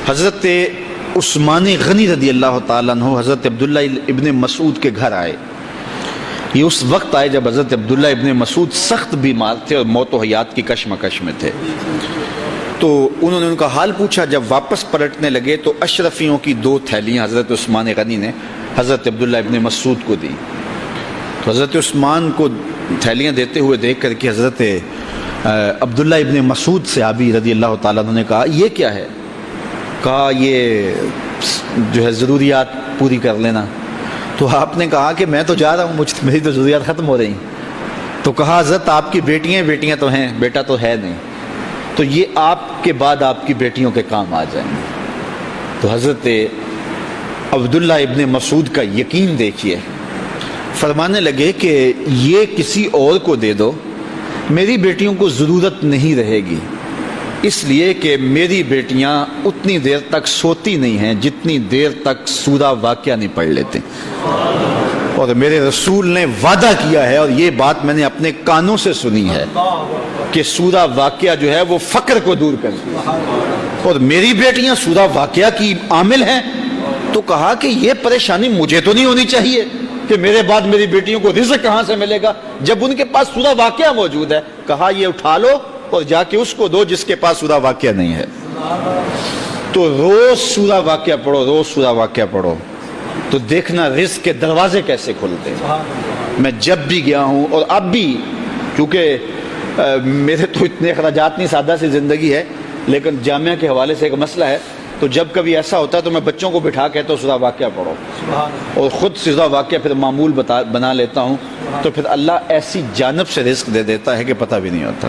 حضرت عثمان غنی رضی اللہ تعالیٰ عنہ حضرت عبداللہ ابن مسعود کے گھر آئے. یہ اس وقت آئے جب حضرت عبداللہ ابن مسعود سخت بیمار تھے اور موت و حیات کی کشمکش میں تھے. تو انہوں نے ان کا حال پوچھا. جب واپس پلٹنے لگے تو اشرفیوں کی 2 تھیلیاں حضرت عثمان غنی نے حضرت عبداللہ ابن مسعود کو دی. تو حضرت عثمان کو تھیلیاں دیتے ہوئے دیکھ کر کے حضرت عبداللہ ابن مسعود صحابی رضی اللہ تعالیٰ عنہ نے کہا یہ کیا ہے؟ کہا یہ جو ہے ضروریات پوری کر لینا. تو آپ نے کہا کہ میں تو جا رہا ہوں, میری تو ضروریات ختم ہو رہی ہیں. تو کہا حضرت آپ کی بیٹیاں تو ہیں, بیٹا تو ہے نہیں, تو یہ آپ کے بعد آپ کی بیٹیوں کے کام آ جائیں گے. تو حضرت عبداللہ ابن مسعود کا یقین دیکھیے, فرمانے لگے کہ یہ کسی اور کو دے دو, میری بیٹیوں کو ضرورت نہیں رہے گی, اس لیے کہ میری بیٹیاں اتنی دیر تک سوتی نہیں ہیں جتنی دیر تک سورہ واقعہ نہیں پڑھ لیتے. اور میرے رسول نے وعدہ کیا ہے, اور یہ بات میں نے اپنے کانوں سے سنی ہے, کہ سورہ واقعہ جو ہے وہ فقر کو دور کرتی ہے, اور میری بیٹیاں سورہ واقعہ کی عامل ہیں. تو کہا کہ یہ پریشانی مجھے تو نہیں ہونی چاہیے کہ میرے بعد میری بیٹیوں کو رزق کہاں سے ملے گا جب ان کے پاس سورہ واقعہ موجود ہے. کہا یہ اٹھا لو اور جا کے اس کو دو جس کے پاس سورہ واقعہ نہیں ہے. تو روز سورہ واقعہ پڑھو, روز سورہ واقعہ پڑھو, تو دیکھنا رزق کے دروازے کیسے کھلتے ہیں. میں جب بھی گیا ہوں, اور اب بھی, کیونکہ میرے تو اتنے اخراجات نہیں, سادہ سی زندگی ہے, لیکن جامعہ کے حوالے سے ایک مسئلہ ہے, تو جب کبھی ایسا ہوتا ہے تو میں بچوں کو بٹھا کہتا ہوں سورہ واقعہ پڑھو, اور خود سورہ واقعہ پھر معمول بنا لیتا ہوں. تو پھر اللہ ایسی جانب سے رزق دے دیتا ہے کہ پتہ بھی نہیں ہوتا.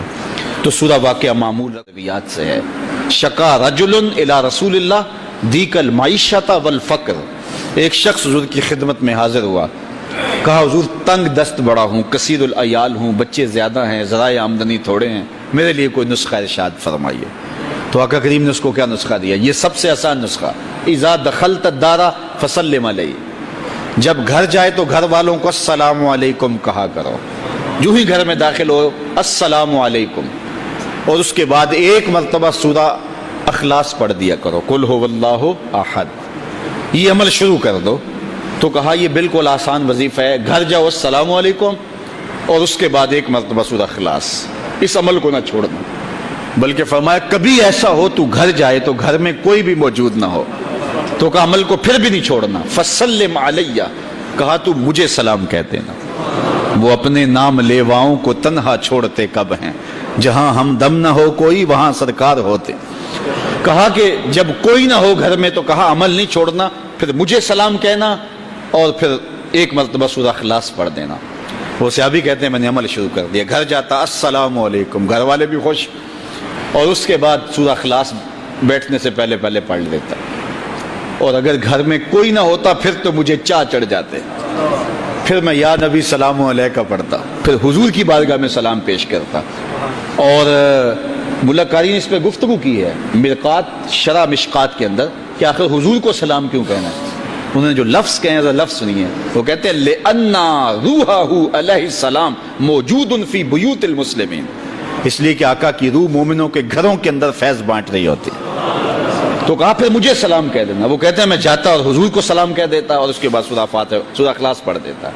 تو سورہ واقعہ معمول رویات سے ہے. شکا رجل الی رسول اللہ دیک المعیشۃ والفقر. ایک شخص حضور کی خدمت میں حاضر ہوا, کہا حضور تنگ دست بڑا ہوں, کثیر العیال ہوں, بچے زیادہ ہیں, ذرائع آمدنی تھوڑے ہیں, میرے لیے کوئی نسخہ ارشاد فرمائیے. تو آقا کریم نے اس کو کیا نسخہ دیا؟ یہ سب سے آسان نسخہ, اذا دخلت الدار فسلم علیہ. جب گھر جائے تو گھر والوں کو السلام علیکم کہا کرو. جو ہی گھر میں داخل ہو السلام علیکم, اور اس کے بعد ایک مرتبہ سورہ اخلاص پڑھ دیا کرو, قل هو اللہ احد. یہ عمل شروع کر دو. تو کہا یہ بالکل آسان وظیفہ ہے, گھر جاؤ السلام علیکم, اور اس کے بعد ایک مرتبہ سورہ اخلاص. اس عمل کو نہ چھوڑنا, بلکہ فرمایا کبھی ایسا ہو تو گھر جائے تو گھر میں کوئی بھی موجود نہ ہو, تو کہا عمل کو پھر بھی نہیں چھوڑنا. فسلم علیہ, کہا تو مجھے سلام کہہ دینا. وہ اپنے نام لیواؤں کو تنہا چھوڑتے کب ہیں, جہاں ہم دم نہ ہو کوئی وہاں سرکار ہوتے. کہا کہ جب کوئی نہ ہو گھر میں تو کہا عمل نہیں چھوڑنا, پھر مجھے سلام کہنا, اور پھر ایک مرتبہ سورہ اخلاص پڑھ دینا. وہ صحابی کہتے ہیں میں نے عمل شروع کر دیا, گھر جاتا السلام علیکم, گھر والے بھی خوش, اور اس کے بعد سورہ اخلاص بیٹھنے سے پہلے پڑھ لیتا. اور اگر گھر میں کوئی نہ ہوتا پھر تو مجھے چاہ چڑھ جاتے, پھر میں یا نبی سلام علیکہ پڑھتا, پھر حضور کی بارگاہ میں سلام پیش کرتا. اور ملا قاری نے اس پہ گفتگو کی ہے مرقات شرح مشکات کے اندر, کہ آخر حضور کو سلام کیوں کہنا ہے. انہوں نے جو لفظ کہے ہیں لفظ سنیے, وہ کہتے ہیں لِأَنَّا رُوحَهُ علیہ السلام موجود فی بیوت المسلمین. اس لیے کہ آقا کی روح مومنوں کے گھروں کے اندر فیض بانٹ رہی ہوتی. تو کہا پھر مجھے سلام کہہ دینا. وہ کہتے ہیں میں جاتا اور حضور کو سلام کہہ دیتا, اور اس کے بعد سورہ اخلاص پڑھ دیتا.